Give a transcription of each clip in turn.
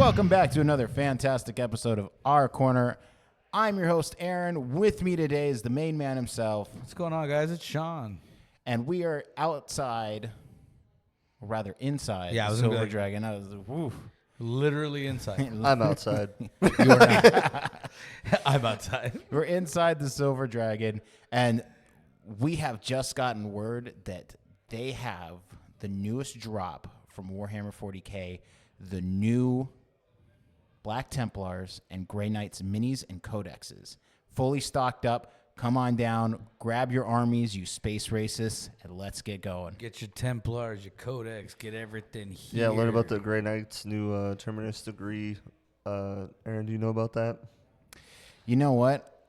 Welcome back to another fantastic episode of Our Corner. I'm your host, Aaron. With me today is the main man himself. What's going on, guys? It's Sean. And we are outside, or rather inside, Yeah, I the was gonna be Silver like- Dragon. I was like, woof. Literally inside. I'm outside. You are not. I'm outside. We're inside the Silver Dragon, and we have just gotten word that they have the newest drop from Warhammer 40K, the new Black Templars and Grey Knights minis and codexes. Fully stocked up. Come on down, grab your armies, you space racists, and let's get going. Get your Templars, your Codex, get everything here. Yeah, learn about the Grey Knight's new Terminus degree. Aaron, do you know about that? You know what?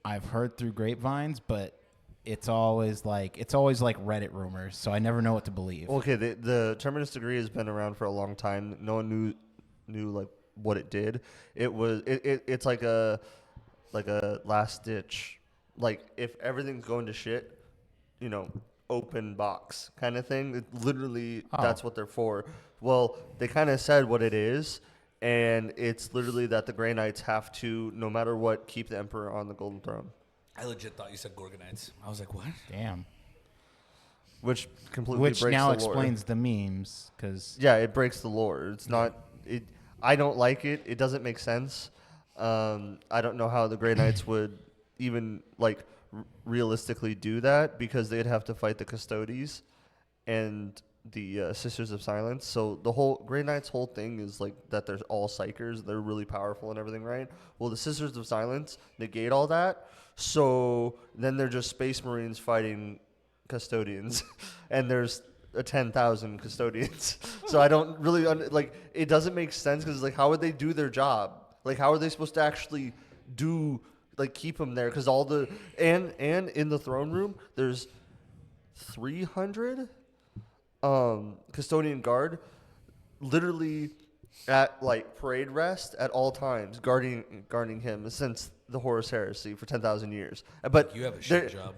I've heard through grapevines, but it's always like Reddit rumors, so I never know what to believe. Okay, the Terminus degree has been around for a long time. No one knew like what it did. It's like a last ditch. Like, if everything's going to shit, open box kind of thing. That's what they're for. Well, they kind of said what it is, and it's literally that the Grey Knights have to, no matter what, keep the Emperor on the Golden Throne. I legit thought you said Gorgonites. I was like, what? Damn. Which completely Which breaks now the lore. explains the memes, because Yeah, it breaks the lore. It's not... I don't like it. It doesn't make sense. I don't know how the Grey Knights would even realistically do that, because they'd have to fight the Custodes and the Sisters of Silence. So the whole Grey Knights' whole thing is that they're all psychers. They're really powerful and everything, right? Well, the Sisters of Silence negate all that. So then they're just Space Marines fighting custodians, and there's 10,000 custodians. So I don't really it doesn't make sense, because how would they do their job? How are they supposed to actually do keep them there? Because all the and in the throne room there's 300 custodian guard literally at how rest at all times guarding him since the Horus Heresy for 10,000 years. But You have a shit job.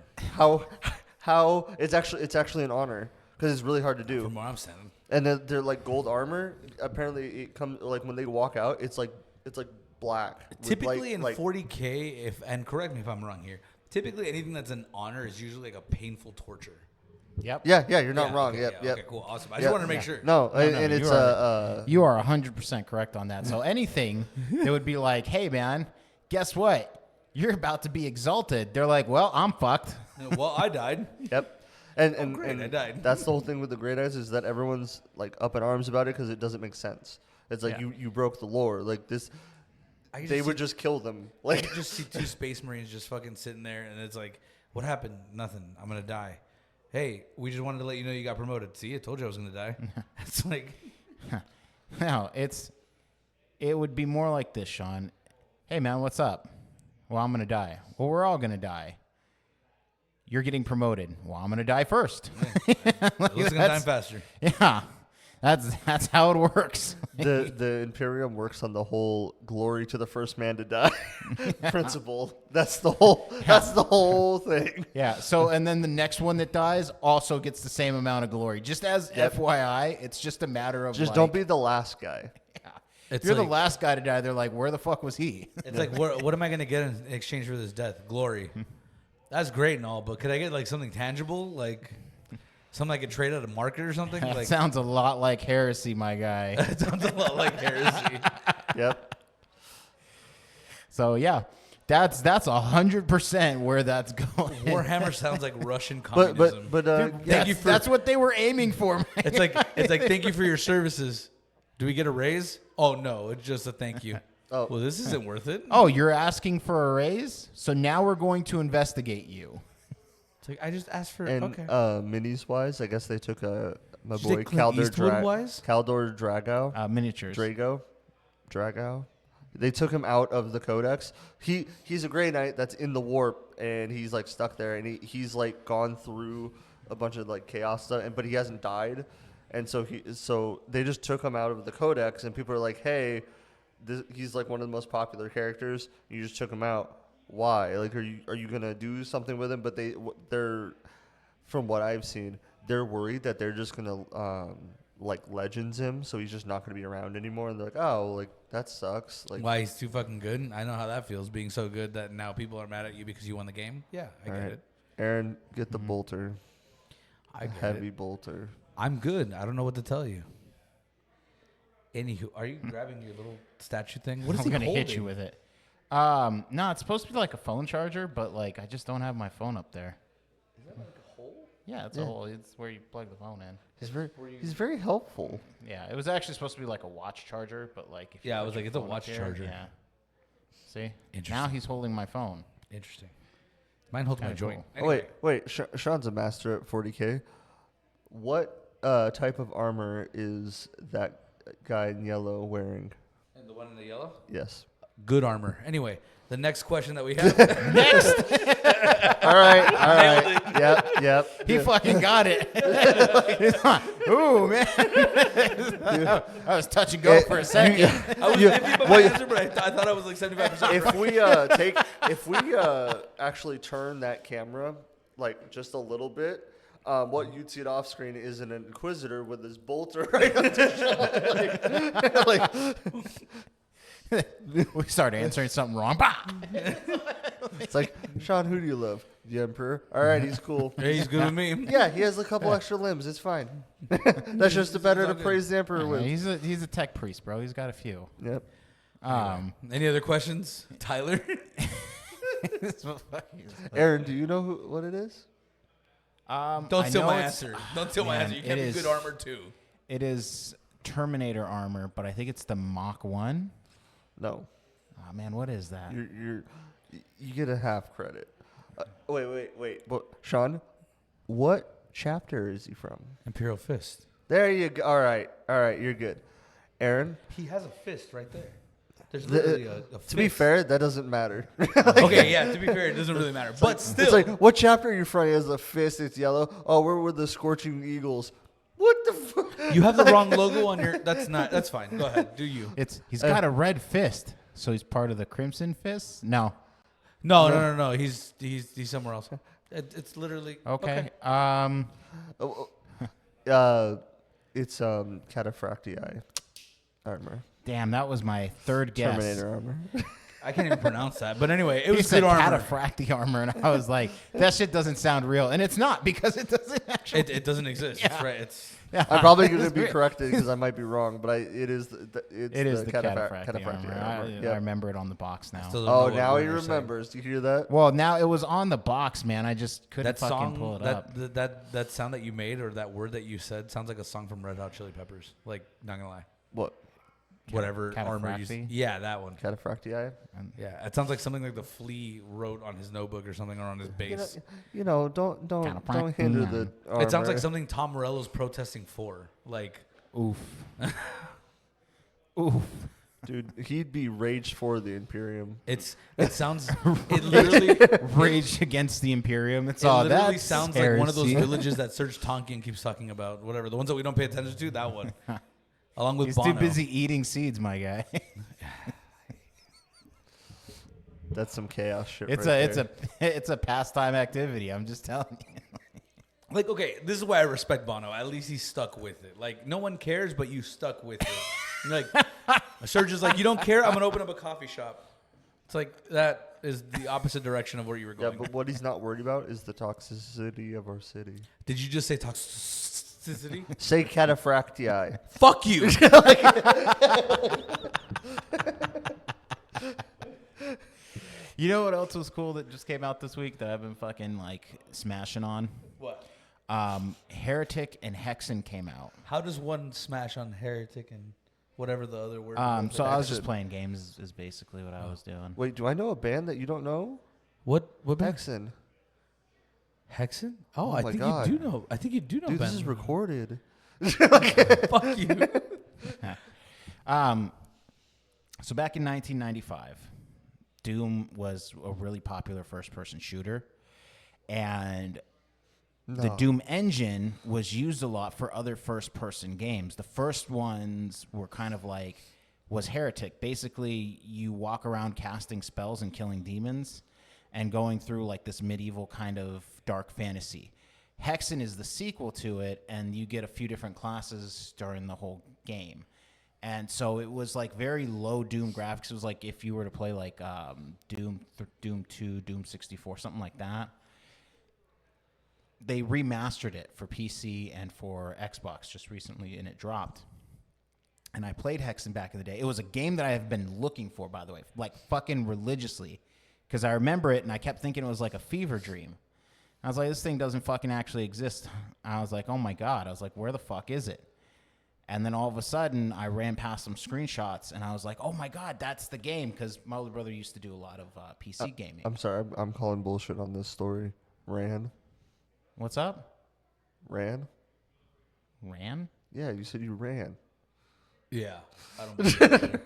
How it's actually an honor, because it's really hard to do. From where I'm standing. And they're gold armor. Apparently, it comes when they walk out. It's black. Typically in 40K, and correct me if I'm wrong here, typically anything that's an honor is usually a painful torture. yep. Yeah, you're not wrong. Okay, Yep. Okay, cool, awesome. I just wanted to make sure. No, and it's You are 100% correct on that. So anything that would be like, hey, man, guess what? You're about to be exalted. They're like, well, I'm fucked. Well, I died. Yep. And great, I died. That's the whole thing with the Grey Knights, is that everyone's up in arms about it, because it doesn't make sense. It's you broke the lore. This. They would just kill them. I could just see two Space Marines just fucking sitting there, and it's like, what happened? Nothing. I'm gonna die. Hey, we just wanted to let you know you got promoted. See, I told you I was gonna die. It's like, No, it would be more like this, Sean. Hey, man, what's up? Well, I'm going to die. Well, we're all going to die. You're getting promoted. Well, I'm going to die first. who's gonna die faster? Yeah, that's how it works. The Imperium works on the whole glory to the first man to die principle. That's the whole thing. Yeah, so, and then the next one that dies also gets the same amount of glory. Just as FYI, it's just a matter of Just don't be the last guy. If you're the last guy to die, they're like, where the fuck was he? It's like, what am I gonna get in exchange for this death? Glory. That's great and all, but could I get something tangible, something I could trade at a market or something? That sounds a lot like heresy, my guy. It sounds a lot like heresy. Yep. So yeah, that's 100% where that's going. Warhammer sounds like Russian communism. But That's what they were aiming for. it's like thank you for your services. Do we get a raise? Oh no, it's just a thank you. Oh. Well, this isn't worth it. Oh, you're asking for a raise? So now we're going to investigate you. It's like I just asked for And okay. minis wise, I guess they took my Did you boy take Clint Eastwood-wise? Caldor Drago. Miniatures. Drago. They took him out of the Codex. He's a Grey Knight that's in the warp, and he's stuck there, and he's gone through a bunch of chaos stuff, but he hasn't died. And so they just took him out of the Codex, and people are like, hey, he's one of the most popular characters. You just took him out. Why? Are you gonna do something with him? But they're from what I've seen, they're worried that they're just gonna like legends him, so he's just not going to be around anymore. And they're like, oh, like that sucks. Like, Why he's too fucking good? I know how that feels, being so good that now people are mad at you because you won the game. Yeah, I get it. Aaron, get the bolter. I get Heavy it. bolter. I'm good. I don't know what to tell you. Anywho, are you grabbing your little statue thing? What is I'm he gonna holding? hit you with it. No, it's supposed to be like a phone charger, but like I just don't have my phone up there. Is that like a hole? Yeah, it's a hole. It's where you plug the phone in. He's very helpful. Yeah, it was actually supposed to be like a watch charger, but like if you Yeah, I put was your like, it's a phone up watch here, charger. Yeah. See, Interesting. now he's holding my phone. Interesting. Mine holds my Kinda joint. cool. Oh, wait. Sean's a master at 40K. What type of armor is that guy in yellow wearing? And the one in the yellow? Yes. Good armor. Anyway, the next question that we have. All right. Yep. He fucking got it. Ooh, man. I was touch and go for a second. I was iffy about my answer, but I thought I was like 75%. If we actually turn that camera like just a little bit, what you'd see it off screen is an Inquisitor with his bolter right up his shoulder. We start answering something wrong. Bah! It's like, Sean, who do you love? The Emperor. All right, he's cool. Yeah, he's good with me. Yeah, he has a couple extra limbs. It's fine. That's just the better to praise the Emperor with. He's a tech priest, bro. He's got a few. Yep. Any other questions? Tyler? Aaron, do you know what it is? Don't steal my answer. Don't steal my man, answer. You can't it be is- good armor too. It is Terminator armor, but I think it's the Mach 1. No. Oh, man, what is that? You get a half credit. Wait. But Sean, what chapter is he from? Imperial Fist. There you go. All right. You're good. Aaron, He has a fist right there. There's literally a fist. to be fair, that doesn't matter. Okay, yeah, to be fair, it doesn't really matter. But still. It's like, what chapter are you from? He has a fist. It's yellow. Oh, we're with the Scorching Eagles. What the fuck? You have the wrong logo on your. That's fine. Go ahead. Do you? He's got a red fist, so he's part of the Crimson Fist? No. No. He's somewhere else. It's literally Okay. It's Cataphractii armor. Damn, that was my third guess. Terminator armor. I can't even pronounce that. But anyway, it He was said good armor. Cataphractii armor, and I was like, that shit doesn't sound real. And it's not, because it doesn't actually. It doesn't exist. It's right. It's I'm probably going to It's be weird. corrected because I might be wrong, but it is the Cataphractii armor. I Yep. remember it on the box now. still don't know Oh, what now word he you're saying. remembers. Do you hear that? Well, now it was on the box, man. I just couldn't That fucking song, pull it up. that sound that you made or that word that you said sounds like a song from Red Hot Chili Peppers. Like, not gonna lie. What? Whatever armor you. Cataphractii? Yeah, that one. Cataphractii? Yeah, it sounds like something like the Flea wrote on his notebook or something, or on his bass. Don't hinder the armor. It sounds like something Tom Morello's protesting for. Like, Oof. Oof. Dude, he'd be raged for the Imperium. it sounds. It literally. Rage against the Imperium. It's It all literally that sounds like one of those heresy. villages that Serge Tonkin keeps talking about. Whatever, the ones that we don't pay attention to. That one, along with He's Bono. too busy eating seeds, my guy. That's some chaos shit. It's a pastime activity. I'm just telling you. Like, okay, this is why I respect Bono. At least he stuck with it. Like, no one cares, but you stuck with it. You're like, Serge is like, you don't care? I'm going to open up a coffee shop. It's like, that is the opposite direction of where you were Yeah, going. but what he's not worried about is the toxicity of our city. Did you just say toxicity? Say Cataphractii. Fuck you. You know what else was cool that just came out this week that I've been fucking like smashing on? What? Heretic and Hexen came out. How does one smash on Heretic and whatever the other word was? So I was just Hexen. playing games is basically what I was doing. Wait, do I know a band that you don't know? What band? Hexen. Hexen? Oh, Oh I my think God. you do know. I think you do know. Dude, this Ben. is recorded. Fuck you. So back in 1995, Doom was a really popular first-person shooter, and the Doom engine was used a lot for other first-person games. The first ones were kind of like was Heretic. Basically, you walk around casting spells and killing demons, and going through like this medieval kind of dark fantasy. Hexen is the sequel to it, and you get a few different classes during the whole game. And so it was like very low Doom graphics. It was like if you were to play like Doom 2, Doom 64, something like that. They remastered it for PC and for Xbox just recently, and it dropped. And I played Hexen back in the day. It was a game that I have been looking for, by the way, like fucking religiously, because I remember it, and I kept thinking it was like a fever dream. I was like, this thing doesn't fucking actually exist. I was like, oh my God. I was like, where the fuck is it? And then all of a sudden, I ran past some screenshots, and I was like, oh my God, that's the game, because my older brother used to do a lot of PC gaming. I'm sorry. I'm calling bullshit on this story. Ran? What's up? Ran? Yeah, you said you ran. Yeah, I don't believe it.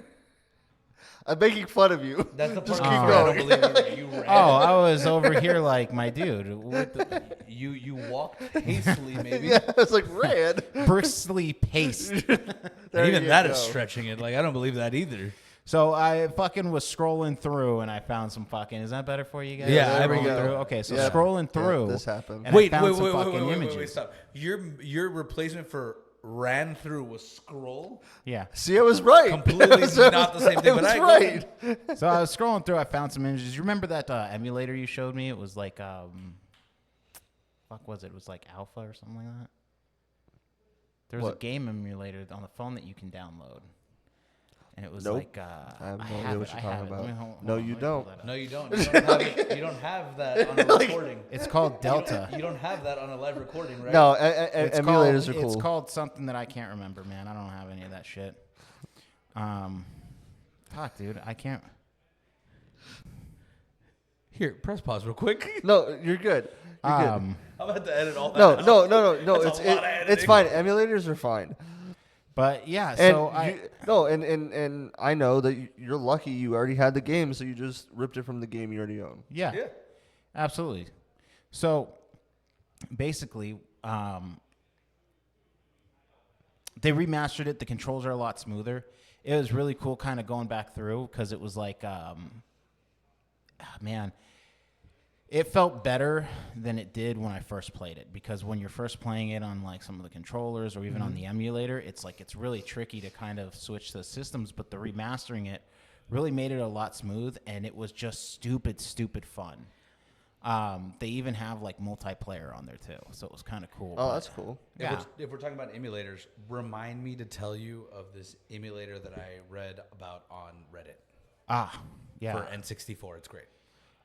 I'm making fun of you. That's the part Just of keep I going. don't believe you ran. Oh, I was over here like, my dude. What the You walked hastily, maybe. Yeah, it's like ran. briskly paced. There Even you that go. is stretching it. Like, I don't believe that either. So I fucking was scrolling through, and I found some fucking. Is that better for you guys? Yeah, there we Scrolling go. through? Okay, so Yeah. scrolling Yeah, through. this happened. And I found some fucking wait, images. stop. Your replacement for ran through was scroll? Yeah. See, I was right. Completely not the same thing, I but was I go right. ahead. So I was scrolling through. I found some images. You remember that emulator you showed me? It was like, fuck was it? It was like Alpha or something like that. There was a What? game emulator on the phone that you can download, and it was Nope. like, I have no have idea it, what you're I talking have it. Let about. me hold No, on, you let me pull don't. that up. No, you don't. You don't have that on a recording. It's called Delta. You don't have that on a live recording, right? No, It's emulators called, are cool. It's called something that I can't remember, man. I don't have any of that shit. Fuck, dude, I can't. Here, press pause real quick. No, you're good. You're good. I'm about to edit all that. No, out. no. That's It's a lot of it's editing. fine. Emulators are fine. But yeah, And so I. and I know that you're lucky you already had the game, so you just ripped it from the game you already own. Yeah, Yeah. absolutely. So basically, they remastered it. The controls are a lot smoother. It was really cool kind of going back through because it was like, man, it felt better than it did when I first played it, because when you're first playing it on like some of the controllers or even on the emulator, it's like it's really tricky to kind of switch the systems, but the remastering it really made it a lot smooth, and it was just stupid fun. They even have like multiplayer on there too, so it was kind of cool. Oh, but- that's cool. Yeah. If we're talking about emulators, remind me to tell you of this emulator that I read about on Reddit Yeah. for N64. It's great.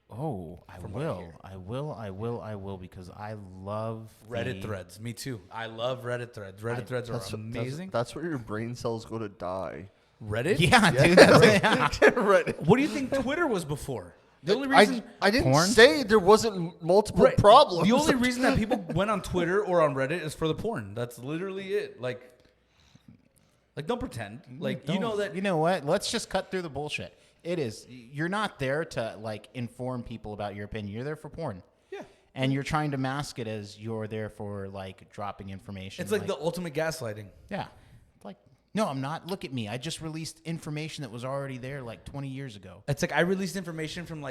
Oh, I will, because I love Reddit threads. Me too. I love Reddit threads. Reddit threads are amazing. That's where your brain cells go to die. Reddit? Yeah, dude. That's, Reddit. What do you think Twitter was before? The only reason I didn't Porn? say there wasn't multiple Right. problems. The only reason that people went on Twitter or on Reddit is for the porn. That's literally it. Like don't pretend. Like you know that. You know what? Let's just cut through the bullshit. It is. You're not there to like inform people about your opinion. You're there for porn. Yeah. And you're trying to mask it as you're there for like dropping information. It's like the ultimate gaslighting. yeah. It's like, no, I'm not. Look at me. I just released information that was already there like 20 years ago. It's like I released information from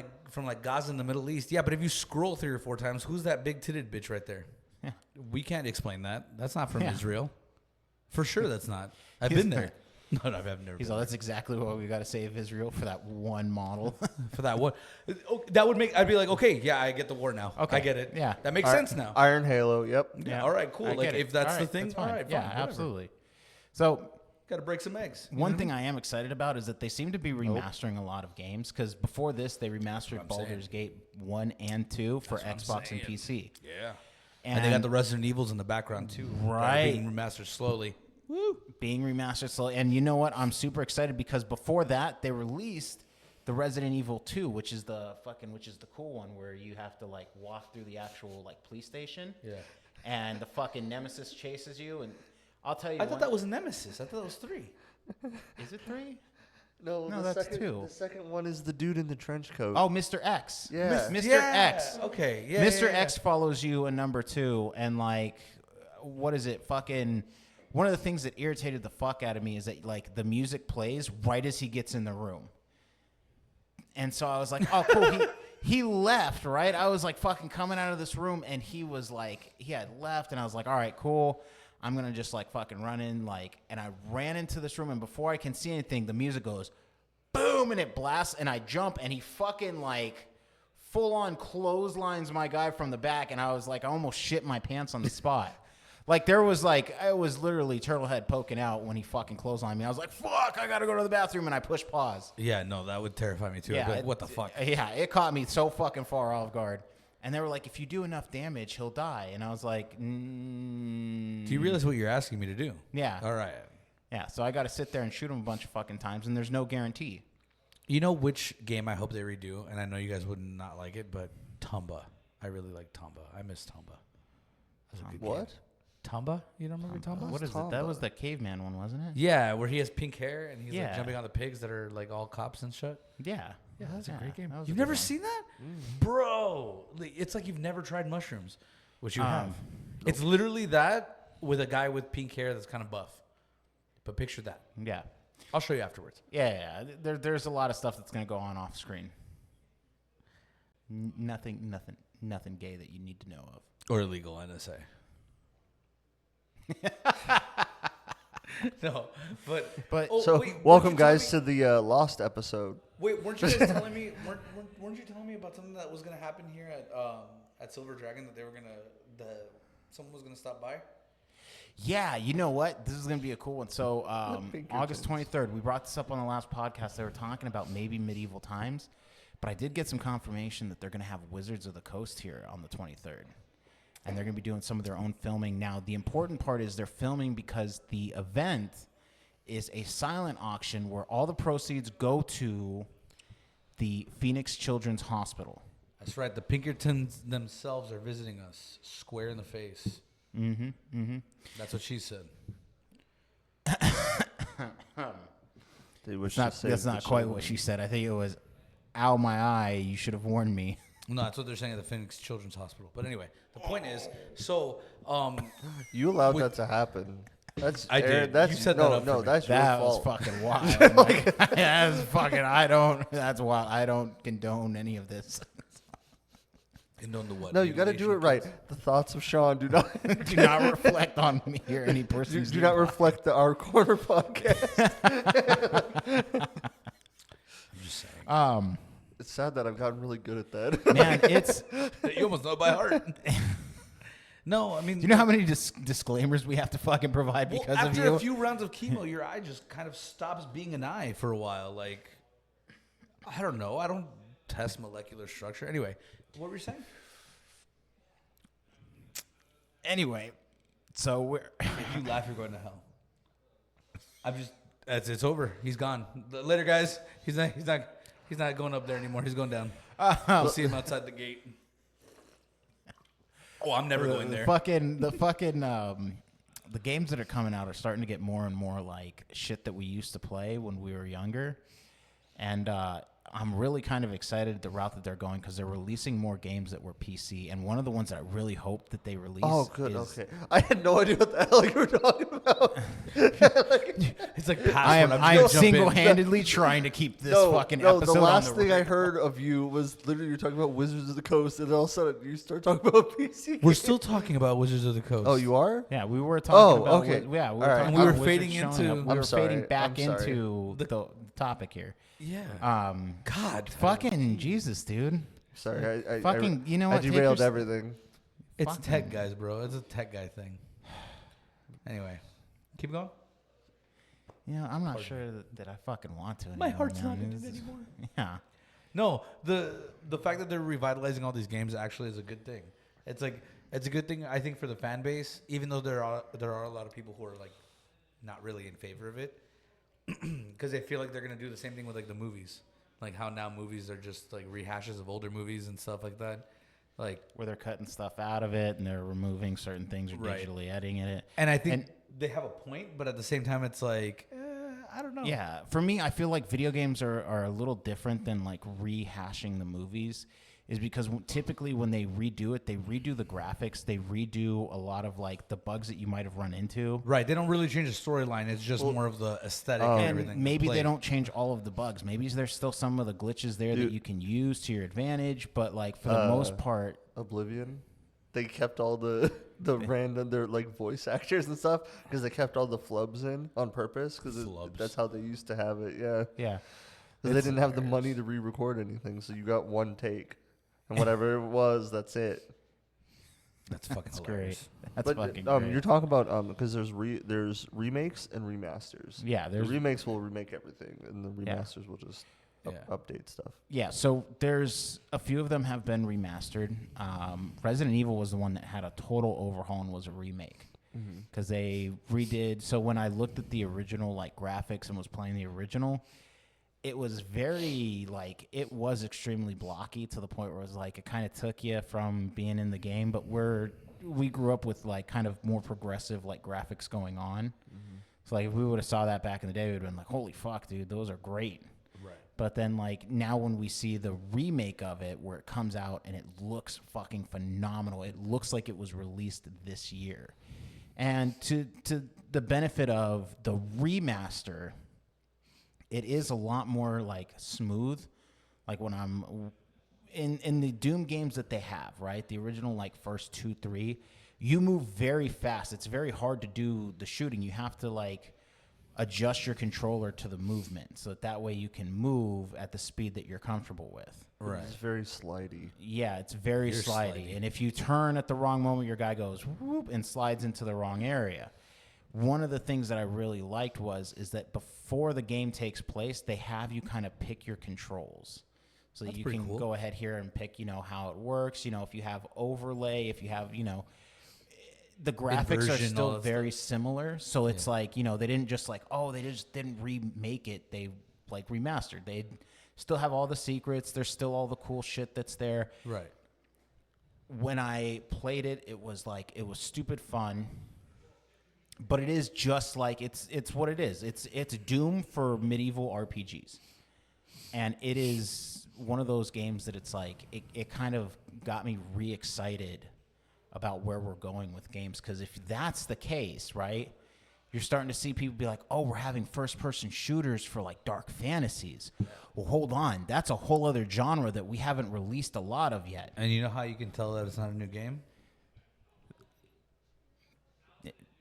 Gaza in the Middle East. Yeah, but if you scroll 3 or 4 times, who's that big titted bitch right there? Yeah. We can't explain that. That's not from Yeah. Israel. For sure, that's not. I've He's been there. there. No, I've never. He's been all, that's exactly what we got to save Israel for that one model. for that one. Oh, that would make. I'd be like, okay, yeah, I get the war now. Okay. I get it. Yeah. that makes sense now. Iron Halo. Yep. Yeah, all right, cool. I Like get it. if that's All the right, thing, that's all fine. right, fine, Yeah, whatever. absolutely. So Got to break some eggs. one thing I am excited about is that they seem to be remastering a lot of games, because before this they remastered I'm Baldur's Gate 1 and 2 for That's what I'm Xbox and saying. PC. Yeah. And, And they got the Resident Evils in the background too. that are Right. being remastered slowly. being remastered slowly. And you know what? I'm super excited because before that they released the Resident Evil 2, which is the cool one where you have to like walk through the actual like police station. Yeah. And the fucking nemesis chases you, and I'll tell you I thought that was Nemesis. I thought that was 3. Is it 3? No, No, the that's second, 2. The second one is the dude in the trench coat. Oh, Mr. X. Yeah. Mr. Yeah. X. Okay. Yeah. Mr. yeah, X follows you in number 2, and like, what is it? Fucking, one of the things that irritated the fuck out of me is that like the music plays right as he gets in the room, and so I was like, oh, cool. he left, right? I was like fucking coming out of this room, and he was like, he had left, and I was like, all right, cool. I'm going to just like fucking run in, like, and I ran into this room, and before I can see anything, the music goes boom, and it blasts, and I jump, and he fucking like full on clotheslines my guy from the back, and I was like, I almost shit my pants on the spot. Like, there was like, I was literally turtle head poking out when he fucking clotheslined me. I was like, fuck, I gotta go to the bathroom, and I pushed pause. Yeah, no, that would terrify me too. I'd be like, what the fuck? Yeah, it caught me so fucking far off guard. And they were like, if you do enough damage, he'll die. And I was like, Do you realize what you're asking me to do? Yeah. All right. Yeah, so I got to sit there and shoot him a bunch of fucking times, and there's no guarantee. You know which game I hope they redo, and I know you guys would not like it, but Tomba. I really like Tomba. I miss Tomba. That's a good What? game. Tomba? You don't remember Tomba? What is it? That was the caveman one, wasn't it? Yeah, where he has pink hair and he's like Yeah. jumping on the pigs that are like all cops and shit. Yeah. Yeah, that's a great game. that was a You've good never one. seen that? Bro, it's like you've never tried mushrooms, which you have. Nope. It's literally that with a guy with pink hair that's kind of buff. But picture that. Yeah. I'll show you afterwards. Yeah. There's a lot of stuff that's going to go on off screen. Nothing gay that you need to know of. Or illegal, NSA. No, but So, wait, welcome guys to the Lost episode. Wait, weren't you guys telling me? Weren't you telling me about something that was gonna happen here at Silver Dragon that they were someone was gonna stop by? Yeah, you know what? This is going to be a cool one. So, Pinkertons. August 23rd, we brought this up on the last podcast. They were talking about maybe medieval times, but I did get some confirmation that they're going to have Wizards of the Coast here on the 23rd. And they're going to be doing some of their own filming. Now, the important part is they're filming because the event is a silent auction where all the proceeds go to the Phoenix Children's Hospital. That's right. The Pinkertons themselves are visiting us, square in the face. That's what she said. That's not quite what she said. I think it was, ow, my eye, you should have warned me. No, that's what they're saying at the Phoenix Children's Hospital. But anyway, the point is, so You allowed that to happen. That's I did. That's, You set no, that up for no, me. that's your That was fault. fucking wild. Like, that's fucking, that's wild. I don't condone any of this. condone the what? No, you got to do it right. The thoughts of Sean do not Do not reflect on me or any do, person. do not reflect the Our Corner podcast. I'm just saying. It's sad that I've gotten really good at that. Man, it's, You almost know it by heart. No, I mean, do you know how many disclaimers we have to fucking provide because of after you? a few rounds of chemo, your eye just kind of stops being an eye for a while. Like, I don't know. I don't test molecular structure. Anyway, what were you saying? Anyway, so we're If you laugh, you're going to hell. It's over. He's gone. Later, guys. He's not going up there anymore. He's going down. We'll see him outside the gate. Oh, I'm never going there. The games that are coming out are starting to get more and more like shit that we used to play when we were younger, and I'm really kind of excited the route that they're going because they're releasing more games that were PC, and one of the ones that I really hope that they release. Oh, good. is, Okay. I had no idea what the hell you were talking about. It's like password. I am single-handedly trying to keep this fucking episode. The last on thing I heard of you was literally you're talking about Wizards of the Coast, and all of a sudden you start talking about PC. We're still talking about Wizards of the Coast. Oh, you are? Yeah, we were talking about. okay. Yeah, we were All right. talking We were about fading Wizards showing into- up. We I'm were sorry. fading back I'm sorry. into the topic here. Yeah. God. Fucking Jesus, dude. Sorry. I Fucking, you know I what? Take derailed your- everything. It's fucking- tech guys, bro. It's a tech guy thing. Anyway, keep going. You know, I'm not sure that I fucking want to. My anymore, heart's man. not in it It's- anymore. Yeah. No, the fact that they're revitalizing all these games actually is a good thing. It's a good thing I think for the fan base, even though there are a lot of people who are like not really in favor of it, because they feel like they're gonna do the same thing with like the movies, like how now movies are just like rehashes of older movies and stuff like that, like. Where they're cutting stuff out of it and they're removing certain things or Right. digitally editing it. And I think they have a point, but at the same time, it's like I don't know. Yeah, for me, I feel like video games are a little different than like rehashing the movies is because typically when they redo it, they redo the graphics, they redo a lot of like the bugs that you might have run into. Right. They don't really change the storyline. It's just more of the aesthetic and everything. And maybe they don't change all of the bugs. Maybe there's still some of the glitches there that you can use to your advantage. But like for the most part, Oblivion, they kept all the random their like voice actors and stuff because they kept all the flubs in on purpose because that's how they used to have it. Yeah. Yeah. Because they didn't have the money to re-record anything, so you got one take. And whatever it was, that's it. That's fucking hilarious. Great. That's fucking great. You're talking about because there's remakes and remasters. Yeah, the remakes will remake everything, and the remasters will just update stuff. Yeah, so there's a few of them have been remastered. Resident Evil was the one that had a total overhaul and was a remake because they redid. So when I looked at the original like graphics and was playing the original, it was very like it was extremely blocky to the point where it was like it kind of took you from being in the game. But we grew up with like kind of more progressive like graphics going on. So like if we would have saw that back in the day, we would have been like, holy fuck, dude, those are great. Right. But then like now when we see the remake of it where it comes out and it looks fucking phenomenal, it looks like it was released this year. And to the benefit of the remaster, it is a lot more like smooth. Like when I'm in the Doom games that they have, right? The original like first 2, 3, you move very fast. It's very hard to do the shooting. You have to like adjust your controller to the movement so that way you can move at the speed that you're comfortable with. Right. It's very slidey. Yeah, it's very slidey. And if you turn at the wrong moment, your guy goes whoop and slides into the wrong area. One of the things that I really liked is that before the game takes place, they have you kind of pick your controls. So that you can go ahead here and pick, how it works. If you have overlay, if you have, the graphics are still very similar. So it's like, they didn't just like, they just didn't remake it. They like remastered. They still have all the secrets. There's still all the cool shit that's there. Right. When I played it, it was stupid fun. But it is just like it's what it is. It's Doom for medieval RPGs, and it is one of those games that it's like it kind of got me re-excited about where we're going with games. Because if that's the case, right, you're starting to see people be like, "Oh, we're having first-person shooters for like dark fantasies." Well, hold on, that's a whole other genre that we haven't released a lot of yet. And you know how you can tell that it's not a new game?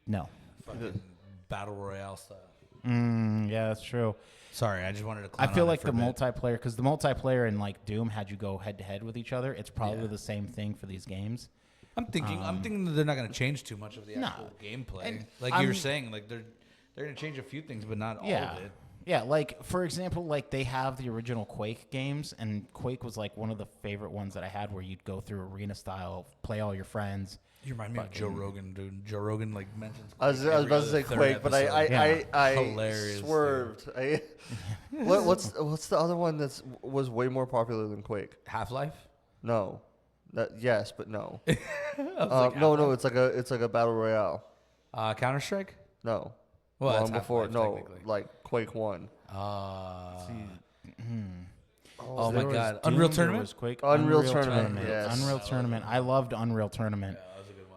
No. Fucking battle royale style. Yeah, that's true. Sorry, I just wanted to. I feel like the multiplayer, because the multiplayer in like Doom had you go head to head with each other. It's probably the same thing for these games. I'm thinking that they're not going to change too much of the actual gameplay. And like you were saying, like they're going to change a few things, but not all of it. Yeah, like for example, like they have the original Quake games, and Quake was like one of the favorite ones that I had, where you'd go through arena style, play all your friends. You remind me of Joe Rogan, dude. Joe Rogan like mentions Quake. I was about to say Quake, but I hilarious, swerved. What's the other one that was way more popular than Quake? Half-Life? No. Yes, but no. No. It's like a battle royale. Counter-Strike? No. Well, long before. No, like Quake 1. Oh my God! Unreal Tournament. Quake. Unreal Tournament. Yes. Unreal Tournament. I loved Unreal Tournament. Yeah, that was a good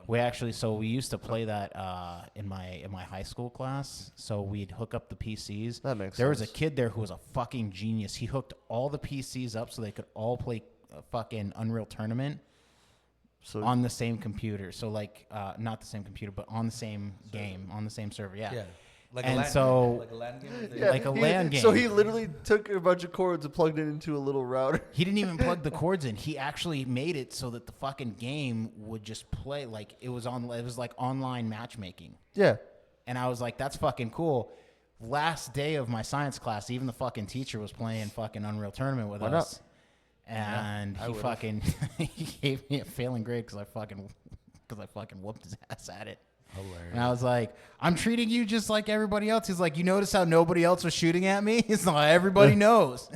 one. We used to play that in my high school class. So we'd hook up the PCs. That makes sense. There was a kid there who was a fucking genius. He hooked all the PCs up so they could all play fucking Unreal Tournament on the same computer. So like not the same computer, but on the same game, on the same server. Yeah. Like and a LAN so, game? Like a LAN game? Yeah, like a LAN game. So he literally took a bunch of cords and plugged it into a little router. He didn't even plug the cords in. He actually made it so that the fucking game would just play like it was like online matchmaking. Yeah. And I was like, that's fucking cool. Last day of my science class, even the fucking teacher was playing fucking Unreal Tournament with us. And he gave me a failing grade because I fucking whooped his ass at it. Hilarious. And I was like, I'm treating you just like everybody else. He's like, you notice how nobody else was shooting at me? It's like, everybody knows.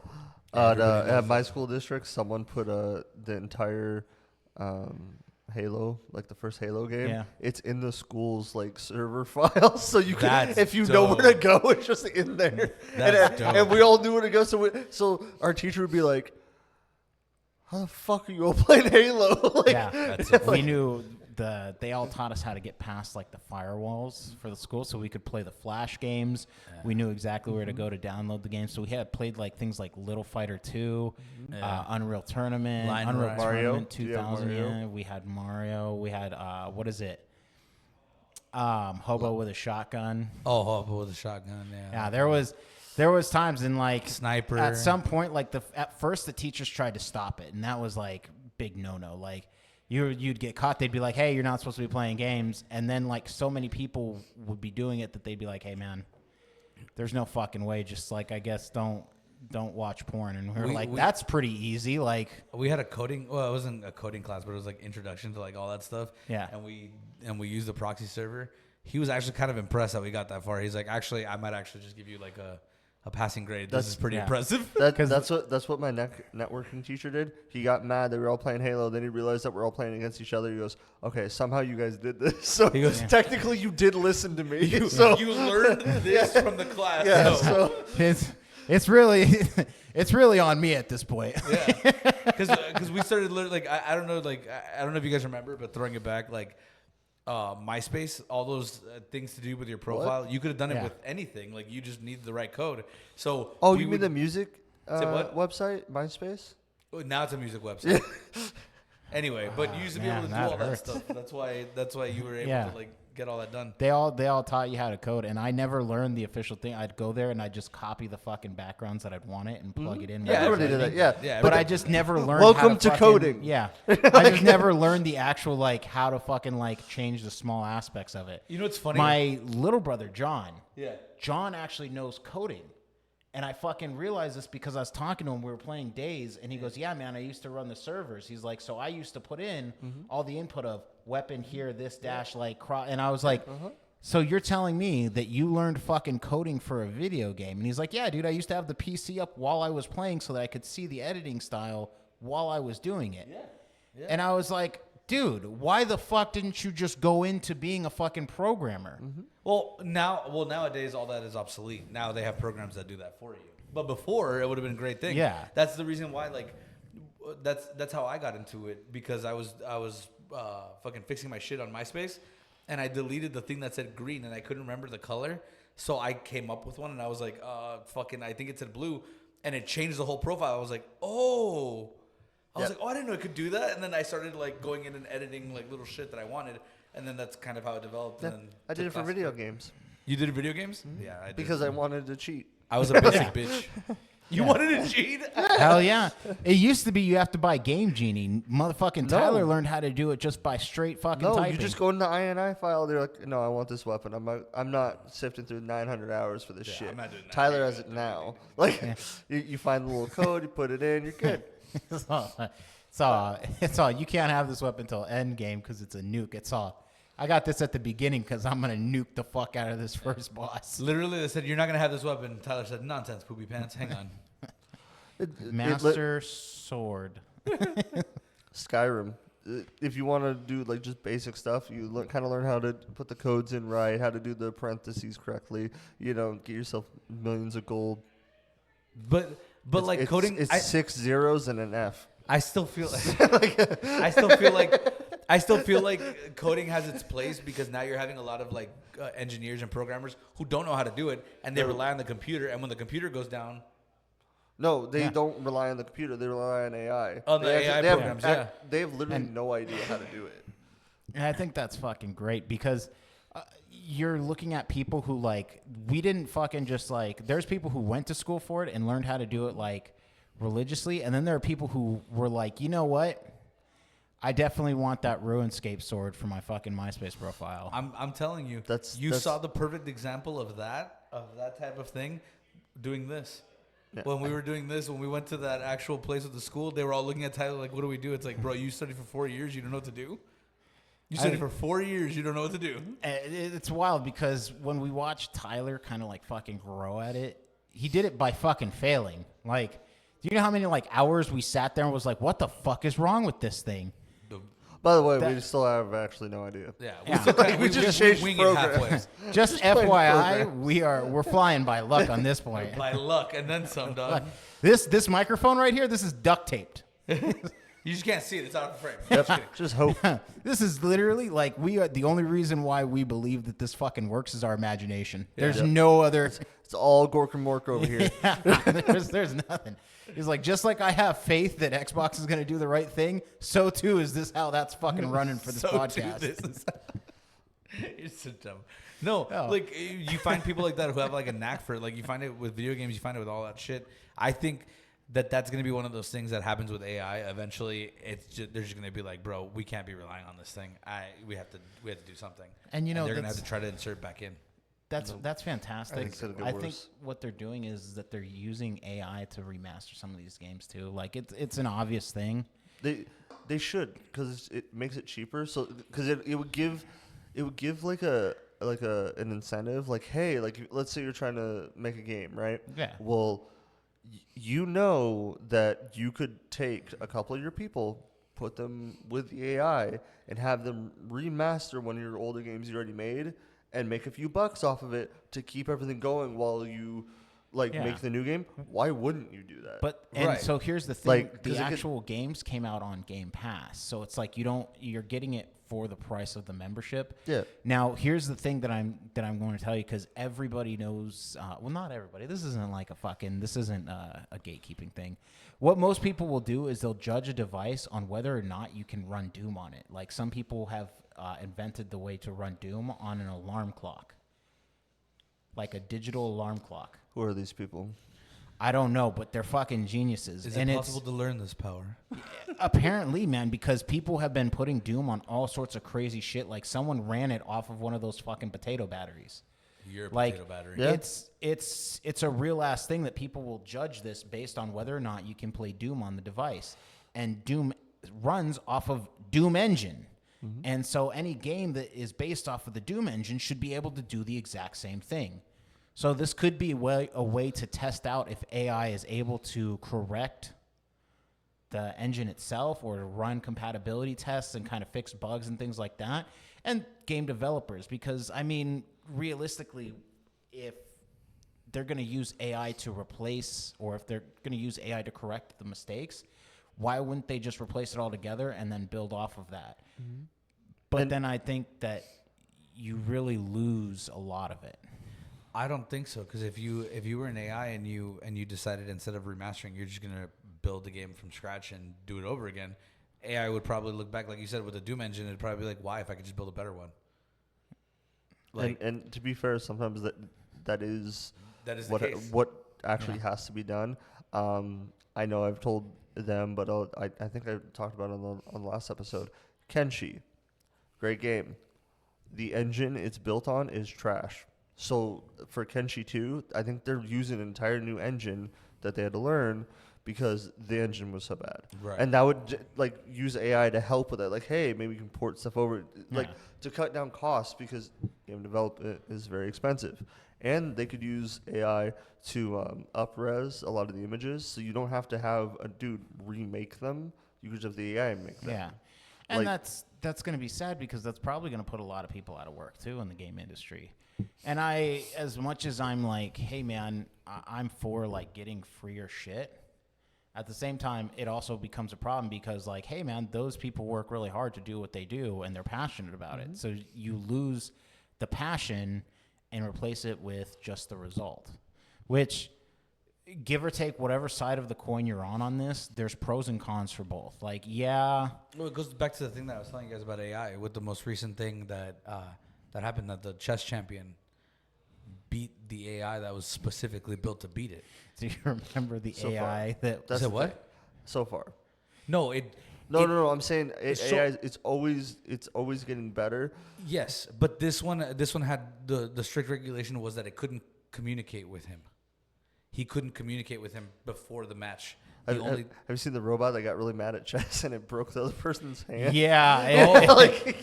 At my school district, someone put the entire Halo, like the first Halo game. Yeah. It's in the school's like server files, so you can, That's if you dope. know where to go, it's just in there. That's dope. And we all knew where to go. So our teacher would be like, how the fuck are you all playing Halo? Like, Yeah, That's so we knew they all taught us how to get past like the firewalls for the school, so we could play the Flash games. We knew exactly where to go to download the game. So we had played like things like Little Fighter 2, Unreal Tournament, Line Unreal Ride. Mario? Tournament Do you have 2000. Mario? Yeah, we had Mario. We had what is it? Hobo with a shotgun. Oh, Hobo with a shotgun. Yeah, there was times in like Sniper. At some point, like at first the teachers tried to stop it, and that was like big no. Like you'd get caught. They'd be like, "Hey, you're not supposed to be playing games," and then like so many people would be doing it that they'd be like, "Hey, man, there's no fucking way. Just like I guess don't watch porn." And we were "That's pretty easy." Like We had a coding. Well, it wasn't a coding class, but it was like introduction to like all that stuff. Yeah. And we used the proxy server. He was actually kind of impressed that we got that far. He's like, actually, I might actually just give you like a passing grade. This is pretty impressive. that's what my networking teacher did. He got mad that we were all playing Halo. Then he realized that we're all playing against each other. He goes, "Okay, somehow you guys did this." So He goes, technically, you did listen to me. So you learned this from the class. yeah, So. so it's really on me at this point. Yeah, because we started literally like I don't know if you guys remember, but throwing it back like MySpace, all those things to do with your profile, you could have done it Yeah. with anything. Like you just need the right code. So you mean the music Say what? website, MySpace? now it's a music website. Anyway, but you used to be able to do that all that hurts. stuff. That's why you were able Yeah. to like get all that done. They all taught you how to code, and I never learned the official thing. I'd go there and I'd just copy the fucking backgrounds that I'd want it and plug it in. Yeah, Everybody did that. Yeah. Yeah, But I just never learned. Welcome how to fucking, coding. Yeah, I just never learned the actual like how to fucking like change the small aspects of it. You know what's funny? My little brother John. Yeah. John actually knows coding. And I fucking realized this because I was talking to him. We were playing Days, and he goes, "Yeah, man, I used to run the servers." He's like, "So I used to put in all the input of weapon here, this dash, like, and I was like, so you're telling me that you learned fucking coding for a video game?" And he's like, "Yeah, dude, I used to have the PC up while I was playing so that I could see the editing style while I was doing it." Yeah. And I was like, "Dude, why the fuck didn't you just go into being a fucking programmer?" Well, nowadays all that is obsolete. Now they have programs that do that for you. But before it would have been a great thing. Yeah. That's the reason why like that's how I got into it, because I was fucking fixing my shit on MySpace, and I deleted the thing that said green and I couldn't remember the color. So I came up with one and I was like, I think it said blue, and it changed the whole profile. I was like, "Oh." I was like, "Oh, I didn't know it could do that." And then I started like going in and editing like little shit that I wanted. And then that's kind of how it developed. And then I did it for video games You did video games? Yeah, I did. because I wanted to cheat. I was a basic bitch. You wanted to cheat? Hell yeah. It used to be you have to buy Game Genie. Motherfucking Tyler learned how to do it just by straight fucking No, typing. you just go in the INI file. They're like, "No, I want this weapon. I'm not sifting through 900 hours for this shit." I'm not doing that. Tyler has it now. Like, you find the little code, you put it in, you're good. It's all. You can't have this weapon until end game because it's a nuke. It's all. I got this at the beginning because I'm gonna nuke the fuck out of this first boss. Literally, they said, "You're not going to have this weapon." Tyler said, "Nonsense, poopy pants. Hang on." Master Sword. Skyrim. If you want to do like just basic stuff, you kind of learn how to put the codes in right, how to do the parentheses correctly. Get yourself millions of gold. But like coding, it's 6 zeros and an F. I still feel I still feel like coding has its place, because now you're having a lot of like engineers and programmers who don't know how to do it, and they rely on the computer. And when the computer goes down, No, they don't rely on the computer. They rely on AI. On the AI programs, yeah. They have literally no idea how to do it. And I think that's fucking great because you're looking at people who like, we didn't fucking just like, there's people who went to school for it and learned how to do it like religiously. And then there are people who were like, you know what? I definitely want that RuneScape sword for my fucking MySpace profile. I'm telling you, That's saw the perfect example of that type of thing doing this. Yeah. When we were doing this, when we went to that actual place with the school, they were all looking at Tyler like, "What do we do?" It's like, "Bro, you studied for 4 years, you don't know what to do. You studied for 4 years, you don't know what to do." It's wild because when we watched Tyler kind of like fucking grow at it, he did it by fucking failing. Like, do you know how many like hours we sat there and was like, "What the fuck is wrong with this thing?" By the way, we still have actually no idea. Yeah, Yeah. we just just changed wing it halfway. programs. Just FYI, we're flying by luck on this point. By luck, and then some, dog. This microphone right here, this is duct taped. You just can't see it. It's out of frame. Yep. Just hope. This is literally like we are the only reason why we believe that this fucking works is our imagination. There's no other. It's all Gork and Mork over here. There's nothing. He's like, just like I have faith that Xbox is going to do the right thing, so too is this how that's fucking running for this podcast. It's so dumb. No, like you find people like that who have like a knack for it. Like you find it with video games, you find it with all that shit. I think that's going to be one of those things that happens with AI. Eventually, they're just going to be like, bro, we can't be relying on this thing. We have to do something. And they're going to have to try to insert back in. That's fantastic. I think what they're doing is that they're using AI to remaster some of these games too. Like it's an obvious thing. They should, because it makes it cheaper. So because it would give like an incentive. Like, hey, like let's say you're trying to make a game, right? Yeah. Well, you know that you could take a couple of your people, put them with the AI, and have them remaster one of your older games you already made, and make a few bucks off of it to keep everything going while you make the new game. Why wouldn't you do that? So here's the thing: Like, the actual games came out on Game Pass, so it's like you're getting it for the price of the membership. Yeah. Now here's the thing that I'm going to tell you, because everybody knows. Well, not everybody. This isn't a gatekeeping thing. What most people will do is they'll judge a device on whether or not you can run Doom on it. Like some people have invented the way to run Doom on an alarm clock, like a digital alarm clock. Who are these people? I don't know, but they're fucking geniuses. Is it possible to learn this power? Apparently, man, because people have been putting Doom on all sorts of crazy shit. Like someone ran it off of one of those fucking potato batteries. Your like, potato battery. Yeah. It's a real ass thing that people will judge this based on whether or not you can play Doom on the device. And Doom runs off of Doom Engine. Mm-hmm. And so any game that is based off of the Doom Engine should be able to do the exact same thing. So this could be a way to test out if AI is able to correct the engine itself or to run compatibility tests and kind of fix bugs and things like that. And game developers, because, I mean, realistically, if they're going to use AI to replace, or if they're going to use AI to correct the mistakes, why wouldn't they just replace it all together and then build off of that? Mm-hmm. But then I think that you really lose a lot of it. I don't think so, because if you were an AI and you decided instead of remastering, you're just gonna build the game from scratch and do it over again, AI would probably look back, like you said, with the Doom engine, it'd probably be like, why, if I could just build a better one? Like, and to be fair, sometimes that is the case. What actually has to be done. I know I've told them, but I think I talked about it on the last episode. Kenshi, great game. The engine it's built on is trash. So for Kenshi 2, I think they're using an entire new engine that they had to learn because the engine was so bad. Right. And that would use AI to help with that. Like, hey, maybe we can port stuff over, to cut down costs, because game development is very expensive. And they could use AI to up-res a lot of the images, so you don't have to have a dude remake them. You could just have the AI make them. Yeah. And that's going to be sad, because that's probably going to put a lot of people out of work too in the game industry. And as much as I'm like, hey man, I'm for like getting freer shit, at the same time, it also becomes a problem, because like, hey man, those people work really hard to do what they do and they're passionate about it. So you lose the passion and replace it with just the result, which, give or take whatever side of the coin you're on this, there's pros and cons for both. Like, yeah. Well, it goes back to the thing that I was telling you guys about AI, with the most recent thing that happened, that the chess champion beat the AI that was specifically built to beat it. Do you remember the So AI far. that... That's it what? So far. No, No. I'm saying So- AI. It's always getting better. Yes, but this one had the strict regulation was that it couldn't communicate with him. He couldn't communicate with him before the match. Have you seen the robot that got really mad at chess and it broke the other person's hand? Yeah.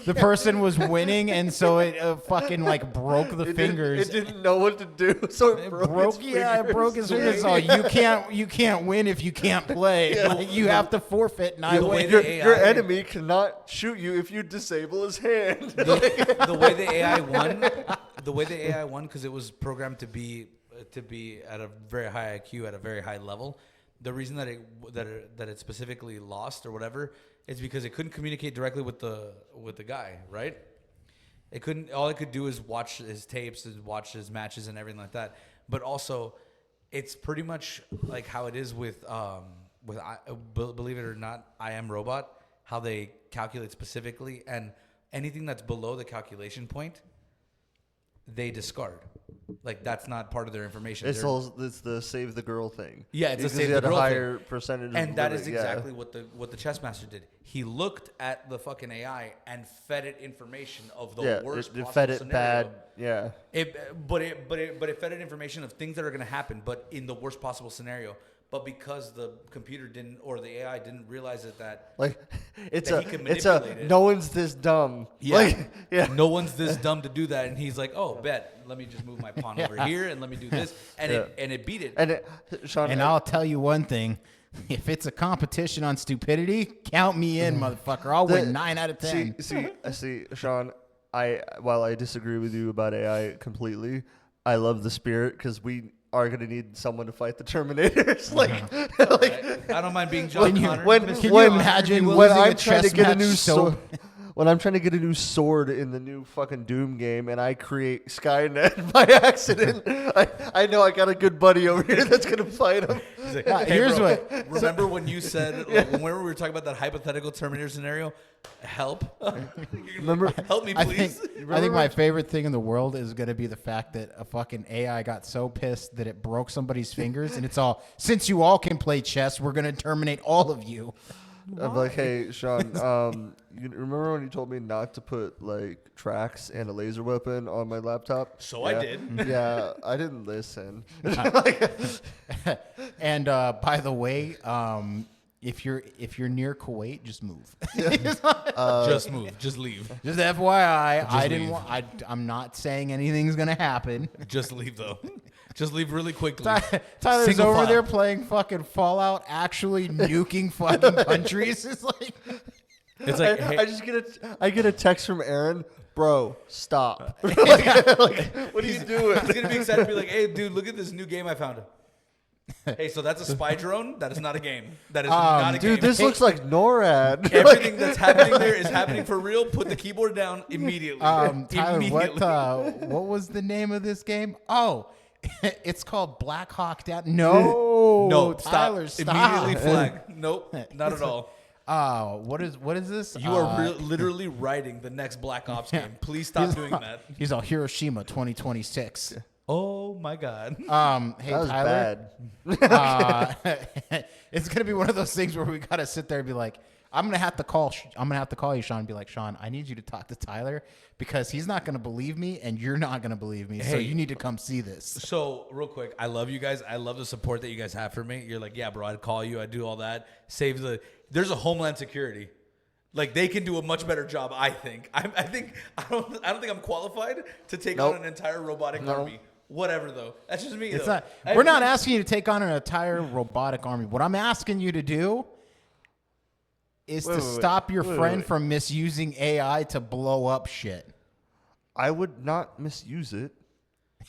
The person was winning, and so it fucking like broke the fingers. It didn't know what to do, so it broke its it broke his fingers. So you can't win if you can't play. Yeah. Like, you have to forfeit, and I The way win. the AI Your enemy cannot shoot you if you disable his hand. the way the AI won, because it was programmed to be at a very high IQ at a very high level. the reason that it specifically lost or whatever is because it couldn't communicate directly with the guy, right? It couldn't. All it could do is watch his tapes and watch his matches and everything like that. But also, it's pretty much like how it is with believe it or not, I Am Robot. How they calculate specifically, and anything that's below the calculation point, they discard. Like that's not part of their information. It's the save the girl thing. Yeah, it's because a save he the had girl a higher thing. percentage. And of that limit, is exactly what the chess master did. He looked at the fucking AI and fed it information of the worst it possible fed it scenario. bad. Yeah. But it fed it information of things that are going to happen, but in the worst possible scenario. But because the computer didn't, or the AI didn't realize that Like it's that he could manipulate it. no one's this dumb. Yeah. Like, yeah. No one's this dumb to do that, and he's like, "Oh, bet. Let me just move my pawn over here, and let me do this," and it beat it. And Sean, And I'll tell you one thing. If it's a competition on stupidity, count me in, motherfucker. I'll win 9 out of 10. See, Sean. While I disagree with you about AI completely, I love the spirit because we are going to need someone to fight the Terminators. I don't mind being John Connor. Can you imagine when losing I'm a trying to chess get a match new so sword? When I'm trying to get a new sword in the new fucking Doom game and I create Skynet by accident, I know I got a good buddy over here that's going to fight him. Like, here's bro, what- Remember when you said, when we were talking about that hypothetical Terminator scenario? Help. Remember? Help me, I please. think my favorite thing in the world is going to be the fact that a fucking AI got so pissed that it broke somebody's fingers, and it's all, since you all can play chess, we're going to terminate all of you. I'm like, hey, Sean, you remember when you told me not to put like tracks and a laser weapon on my laptop? So I did. Yeah, I didn't listen. And by the way, if you're near Kuwait, just move. Just move. Just leave. Just FYI, Just I didn't leave. want. I'm not saying anything's gonna happen. Just leave, though. Just leave really quickly. Tyler's Single over file. there playing fucking Fallout, actually nuking fucking countries. It's like, It's like, hey, I get a text from Aaron, bro, stop. like, what are you doing? he's gonna be excited to be like, "Hey, dude, look at this new game I found." Hey, so that's a spy drone? That is not a game. That is not a game. Dude, this looks like NORAD. Everything that's happening there is happening for real. Put the keyboard down immediately. Tyler, Immediately. what was the name of this game? Oh, it's called Black Hawk Down. No, No, Tyler, stop. stop. Immediately flag. Nope, not at all. What is this? You are literally writing the next Black Ops game. Please stop doing that. He's all Hiroshima 2026. Oh my God. Hey That was Tyler, bad. it's gonna be one of those things where we gotta sit there and be like, I'm gonna have to call you, Sean, and be like, Sean, I need you to talk to Tyler because he's not gonna believe me and you're not gonna believe me. So Hey. you need to come see this. So real quick, I love you guys. I love the support that you guys have for me. You're like, yeah, bro, I'd call you. I'd do all that. There's a Homeland Security. Like they can do a much better job, I think. I don't think I'm qualified to take Nope. on an entire robotic No. army. Whatever though. That's just me. It's though. not. We're not asking you to take on an entire robotic army. What I'm asking you to do is to stop your friend from misusing AI to blow up shit. I would not misuse it.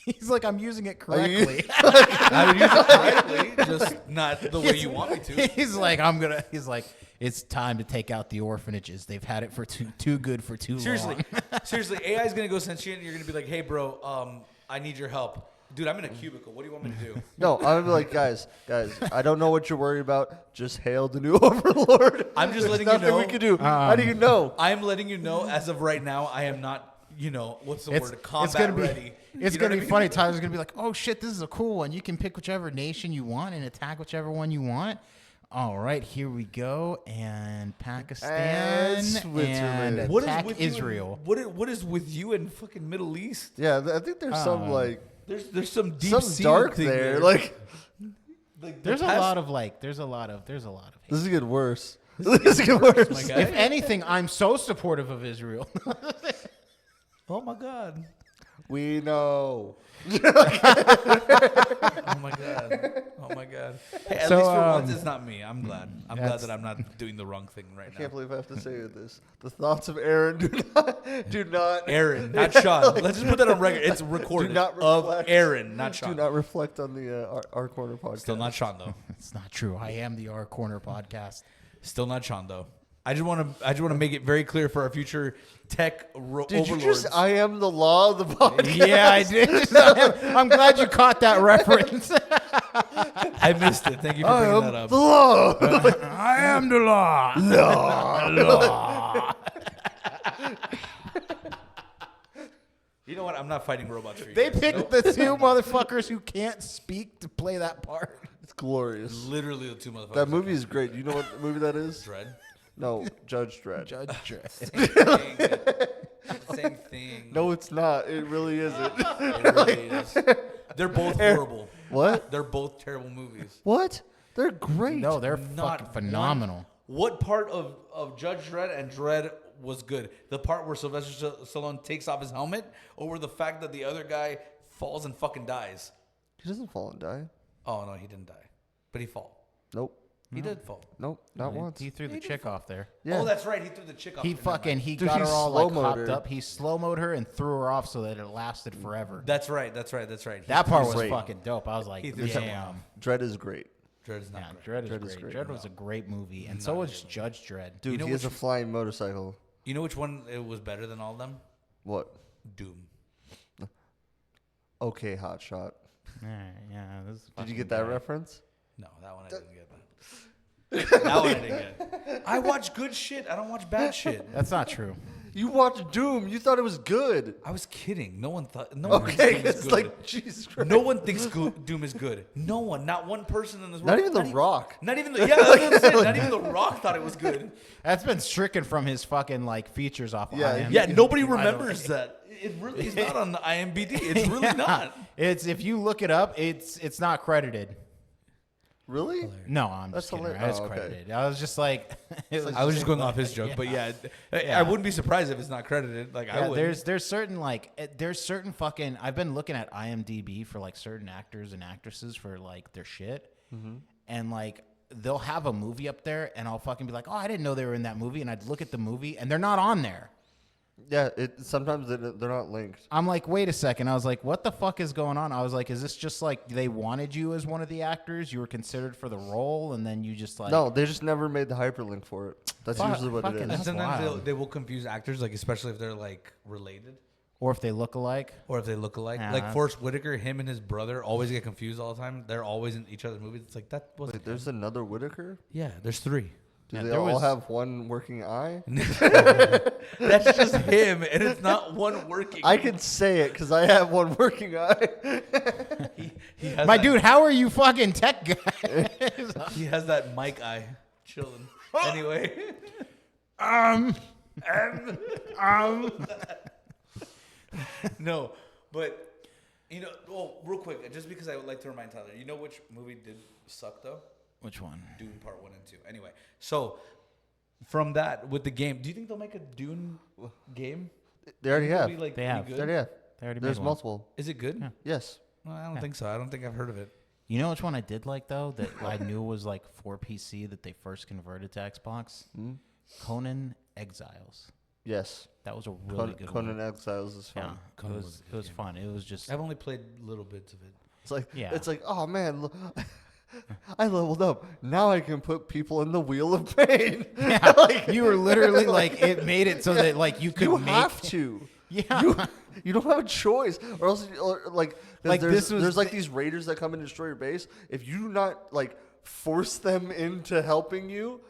He's like, I'm using it correctly. I would use it correctly, just not the way you want me to. He's like, it's time to take out the orphanages. They've had it for too good for too Seriously, long. seriously, AI is gonna go sentient. And you're gonna be like, hey, bro, I need your help. Dude, I'm in a cubicle. What do you want me to do? No, I'm gonna be like, guys, I don't know what you're worried about. Just hail the new overlord. I'm just There's letting you nothing know. we can do. How do you know? I am letting you know, as of right now, I am not, what's the word? Combat ready. It's You know gonna what be I funny. mean? Tyler's gonna be like, "Oh shit, this is a cool one. You can pick whichever nation you want and attack whichever one you want." All right, here we go. And Pakistan And Switzerland. and What is attack with you Israel. what is with you in fucking Middle East? Yeah, I think there's some like There's some deep some dark thing there. Like There's a lot of hate. this is getting worse. This is getting worse. my guy. If anything, I'm so supportive of Israel. Oh my God. We know. Oh my god. Oh my god. Hey, at So, least for once, it's not me. I'm glad. I'm glad that's- that I'm not doing the wrong thing right I now. can't believe I have to say this. The thoughts of Aaron do not. Aaron, not Sean. Let's just put that on record. It's recorded. Do not of reflect. Aaron, not Sean. Do not reflect on the our corner podcast. Still not Sean though. It's not true. I am the R Corner podcast. Still not Sean though. I just want to make it very clear for our future tech Did overlords. you just? I am the law of the podcast. Yeah, I did. I'm glad you caught that reference. I missed it. Thank you for I bringing am that up. the law. I am the law. Law. You know what? I'm not fighting robots for you. They guys. picked Nope. the two motherfuckers who can't speak to play that part. It's glorious. Literally the two motherfuckers. That movie is great. You know what movie that is? Dread. No, Judge Dredd. Judge Dredd. Same thing. Same thing. No, it's not. It really isn't. It really is. They're both horrible. What? They're both terrible movies. What? They're great. No, they're Not fucking phenomenal. What part of Judge Dredd and Dredd was good? The part where Sylvester Stallone takes off his helmet, or the fact that the other guy falls and fucking dies? He doesn't fall and die. Oh no, he didn't die, but he fall. Nope. He did fall. Nope. Not once. He threw the chick off there. Yeah. Oh, that's right. He threw the chick off. He Never mind. fucking Dude, got her he all like slow-mo'd hopped her. up. He slow-mo'd her and threw her off so that it lasted forever. That's right. That's right. That's right. That part was great. fucking dope. I was like, He threw someone damn. off. Dredd is great. Dredd is not Yeah, great. Dredd Dredd is is great. great. Dredd was a great movie, and so was Judge Dredd. Dude, know he has a which- flying motorcycle. You know which one it was better than all of them? What? Doom. Okay, Hot Shot. Yeah. This is Did you fucking get that guy. reference? No, that one I didn't get. That one I didn't get. I watch good shit. I don't watch bad shit. That's not true. You watched Doom. You thought it was good. I was kidding. No one thought. No one Okay, thinks Doom is it's good. like Jesus Christ. No one thinks Doom is good. No one. Not one person in this world. Not even The Rock. Not even the. Yeah, that's what I'm saying. Not even The Rock thought it was good. That's been stricken from his fucking like features off. Yeah, IMDb. Yeah, nobody By the way. remembers that. It really is not on the IMDb. It's really Yeah. not. It's if you look it up, it's not credited. Really? No, I'm That's just kidding. hilarious. It's Oh, okay. credited. I was just like, it was I was just going off his joke, but yeah, I wouldn't be surprised if it's not credited. Like I Yeah, would. there's certain fucking. I've been looking at IMDb for like certain actors and actresses for like their shit, and like they'll have a movie up there, and I'll fucking be like, oh, I didn't know they were in that movie, and I'd look at the movie, and they're not on there. Yeah. Sometimes they're not linked. I'm like, wait a second. I was like, what the fuck is going on? I was like, is this just like they wanted you as one of the actors? You were considered for the role, and then you just like No, they just never made the hyperlink for it. That's Fuck- usually what it fucking- is. and sometimes wild. they will confuse actors, like especially if they're like related or if they look alike. or if they look alike. Yeah, Like that's- Forrest Whitaker, him and his brother always get confused all the time. They're always in each other's movies. It's like that wasn't. Wait, there's another Whitaker? Yeah, there's three. Do Yeah, they there all was- have one working eye? That's just him, and it's not one working. I can say it because I have one working eye. He has My that, dude, how are you fucking tech guy? He has that mic eye, chilling. Anyway, no, but you know, well, real quick, just because I would like to remind Tyler, you know which movie did suck though? Which one? Dune Part 1 and 2. Anyway, so from that with the game, do you think they'll make a Dune game? They already Think it'll have. be, like, They pretty have. good? They already have. They already There's made one. multiple. Is it good? Yeah. Yes. Well, I don't think so. I don't think I've heard of it. You know which one I did like though that I knew was like for PC that they first converted to Xbox? Conan Exiles. Yes. That was a really good Conan one. Exiles is fun. Yeah, Conan it was a was good game. fun. It was just I've only played little bits of it. It's like Yeah. it's like, oh man, look, I leveled up. Now I can put people in the wheel of pain. yeah, you were literally like it made it so that like you could You make have to. yeah. You don't have a choice, or else, like Like, there's, this was there's like the- these raiders that come and destroy your base. If you do not like force them into helping you,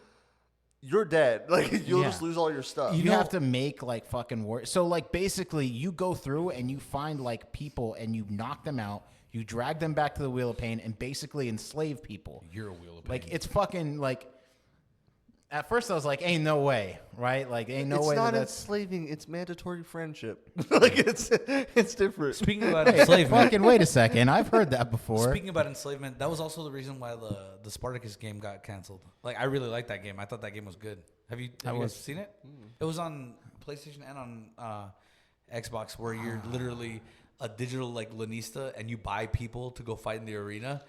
you're dead. Like you'll Yeah. just lose all your stuff. You have to make like fucking war. So like basically you go through and you find like people and you knock them out. You drag them back to the Wheel of Pain and basically enslave people. You're a wheel of pain. Like it's fucking like. At first I was like, "Ain't no way," right? Like, ain't no it's way not that that's enslaving. It's mandatory friendship. Like it's different. Speaking about enslavement, fucking. Wait a second, I've heard that before. speaking about enslavement, that was also the reason why the Spartacus game got canceled. Like I really liked that game. I thought that game was good. Have you guys seen it? It was on PlayStation and on Xbox, where you're literally a digital like Lanista and you buy people to go fight in the arena.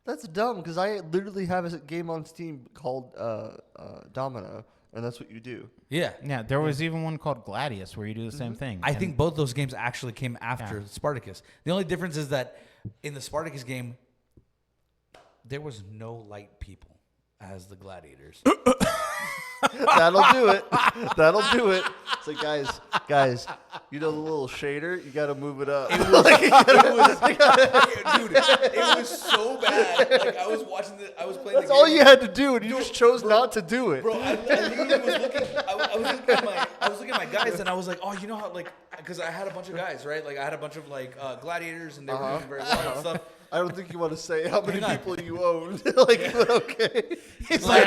That's dumb because I literally have a game on Steam called Domino, and that's what you do. Yeah. Yeah, there was even one called Gladius where you do the same thing. I think both those games actually came after Spartacus. The only difference is that in the Spartacus game, there was no light people as the gladiators. That'll do it. That'll do it. It's like, guys, you know the little shader? You got to move it up. Dude, it was so bad. Like I was watching I was playing. That's the all game. you had to do, and you just chose not to do it. Bro, I literally was looking. I was looking at my guys, and I was like, oh, you know how like, because I had a bunch of guys, right? Like I had a bunch of like gladiators, and they were doing very well and stuff. I don't think you want to say how many people you owned. Like, but okay. It's like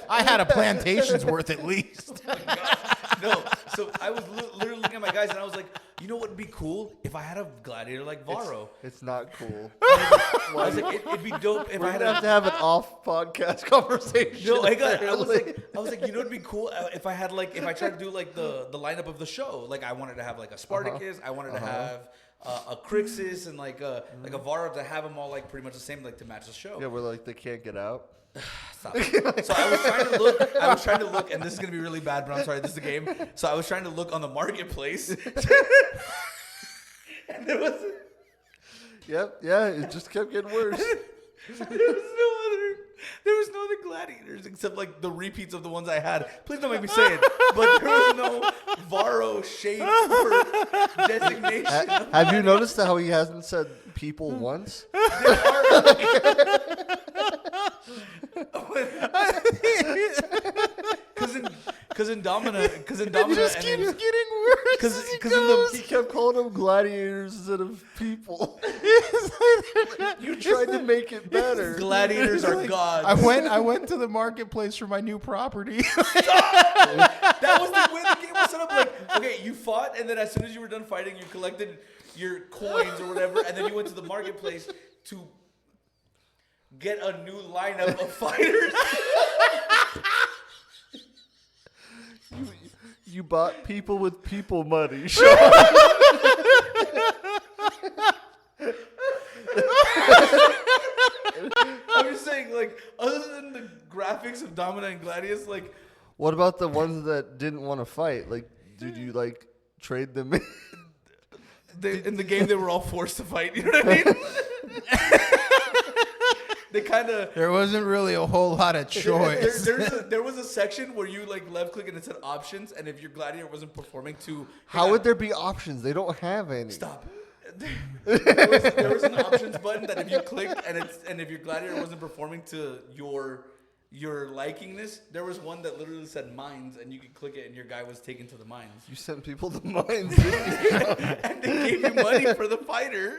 I had a plantation's worth at least. No, so I was literally looking at my guys, and I was like, you know what would be cool if I had a gladiator like Varro. It's not cool. I was like, it'd be dope if We're I had gonna have to have an off podcast conversation. No, I was like, you know, it'd be cool if I had like, if I tried to do like the lineup of the show. Like, I wanted to have like a Spartacus, I wanted to have a Crixus, and like a Varro, to have them all like pretty much the same, like to match the show. Yeah, we're like they can't get out. Stop. So I was trying to look, and this is gonna be really bad, but I'm sorry, this is a game. So I was trying to look on the marketplace, and there was. Yep, yeah, it just kept getting worse. There was no other gladiators except like the repeats of the ones I had. Please don't make me say it, but there was no Varro shape or designation. Have you noticed how he hasn't said people once? Because in Domina, It just keeps getting worse. He kept calling them gladiators instead of people. You tried to make it better. gladiators are gods. I went to the marketplace for my new property. That was the way the game was set up. Like, okay, you fought, and then as soon as you were done fighting, you collected your coins or whatever, and then you went to the marketplace to get a new lineup of fighters. You bought people with people money. I'm just saying, like, other than the graphics of Domina and Gladius, like, What about the ones that didn't want to fight? Like, did you like trade them in? in the game they were all forced to fight. You know what I mean? They kind of. There wasn't really a whole lot of choice. There was a section where you like left click and it said options, and if your gladiator wasn't performing to. How would there be options? They don't have any. Stop. There was an options button that if you clicked and if your gladiator wasn't performing to your likingness, there was one that literally said mines, and you could click it, and your guy was taken to the mines. You sent people to mines. And they gave you money for the fighter.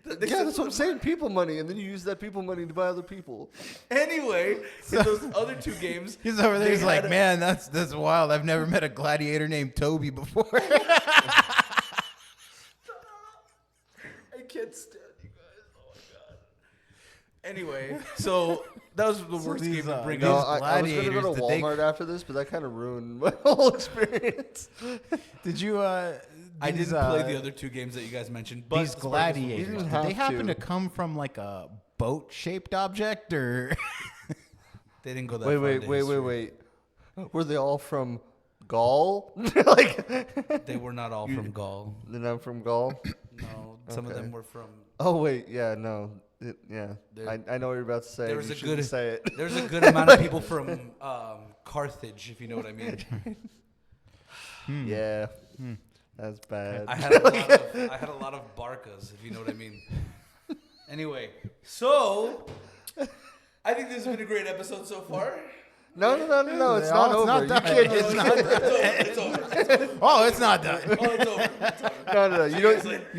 Yeah, that's what I'm saying. People money, and then you use that people money to buy other people. Anyway, in those other two games, He's over there. they He's like, had- man, that's wild. I've never met a gladiator named Toby before. I can't stand you guys. Oh my god. Anyway, so that was the worst these, game to bring No, up. I was going to go to gladiators, did they- Walmart after this, but that kind of ruined my whole experience. Did you? I didn't play the other two games that you guys mentioned, but These the Spartacus was- gladiators. didn't Did have they happen to. to come from like a boat-shaped object, or? They didn't go that far. into history. Wait. Were they all from Gaul? Like, They were not all from Gaul. they're not from Gaul? No, some of Okay. them were from. Oh, wait. Yeah, no. Yeah. There- I know what you're about to say. There was You a shouldn't good say it. There's a good amount of people from Carthage, if you know what I mean. Yeah. That's bad. I had a lot of Barcas, if you know what I mean. Anyway, so I think this has been a great episode so far. No. It's No, not it's over. not You done. can't It's just. not It's over. Oh, it's not done. Oh, it's over. It's over. No. You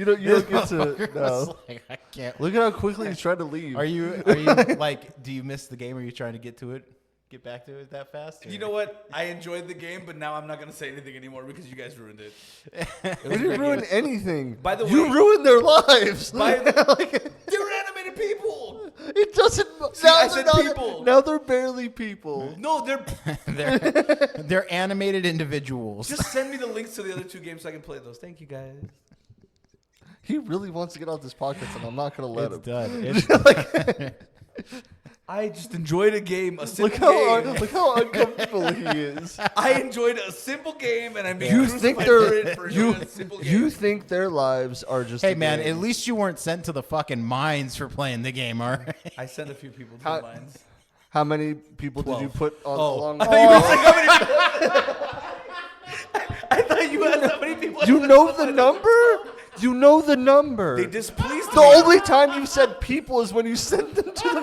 don't get to. No. Like, I can't. Look at how quickly he's trying to leave. Are you like? Do you miss the game? Are you trying to get to it? Get back to it that fast? or- You know what? I enjoyed the game, but now I'm not gonna say anything anymore because you guys ruined it. We didn't ruin anything. By the you way- ruined their lives. By Like, They were animated people. it doesn't. See, now I they're said not- people. Now they're barely people. No, they're. they're animated individuals. Just send me the links to the other two games so I can play those. Thank you guys. He really wants to get off this podcast, and I'm not gonna let him. It's done. I just enjoyed a game, a simple game. Look how uncomfortable he is. I enjoyed a simple game, and I'm being You think crucified they're for it for enjoying a simple game. you think their lives are just Hey, a man, game. at least you weren't sent to the fucking mines for playing the game, all right? I sent a few people to How- the mines. How many people did you 12. put on along? I thought you were saying how many people. I thought you asked how many people. You know the number? You know the number. They displeased The me. only time you said people is when you sent them to the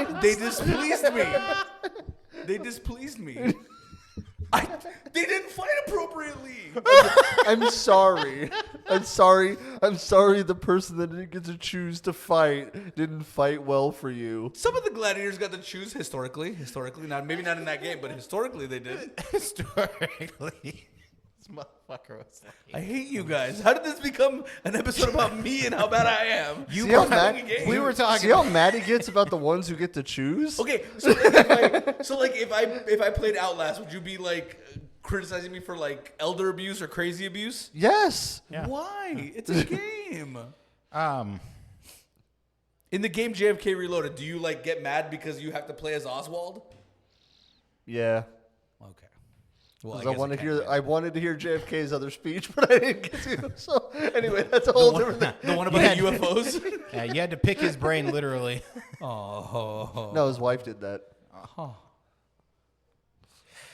mines. They displeased me. They displeased me. They didn't fight appropriately. I'm sorry. I'm sorry. I'm sorry the person that didn't get to choose to fight didn't fight well for you. Some of the gladiators got to choose historically. Historically, maybe not in that game, but historically they did. Historically. This motherfucker was like... I hate you guys. How did this become an episode about me and how bad I am? See how mad, We were talking... See how mad he gets about the ones who get to choose? Okay, so if I played Outlast, would you be like criticizing me for like elder abuse or crazy abuse? Yes. Yeah. Why? It's a game. Um... In the game JFK Reloaded, do you like get mad because you have to play as Oswald? Yeah. Okay. Well, 'Cause guess I wanted to hear JFK's other speech, but I didn't get to. So anyway, that's a whole different thing. the one about the UFOs. Yeah, you had to pick his brain literally. Oh. No, his wife did that.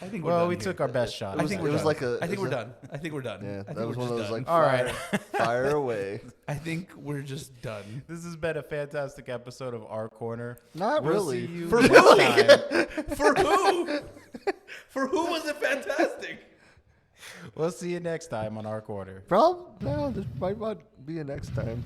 I think we're Well, done we here. took our best shot. I think it we're was done. like a- I think it we're was a- done. I think we're done. Yeah, I think that was we're one of just those done. like All right. fire away. I think we're just done. This has been a fantastic episode of Our Corner. Not We'll really. see you For next who? time. For who? For who was it fantastic? We'll see you next time on Our Corner. No, there might not be a next time.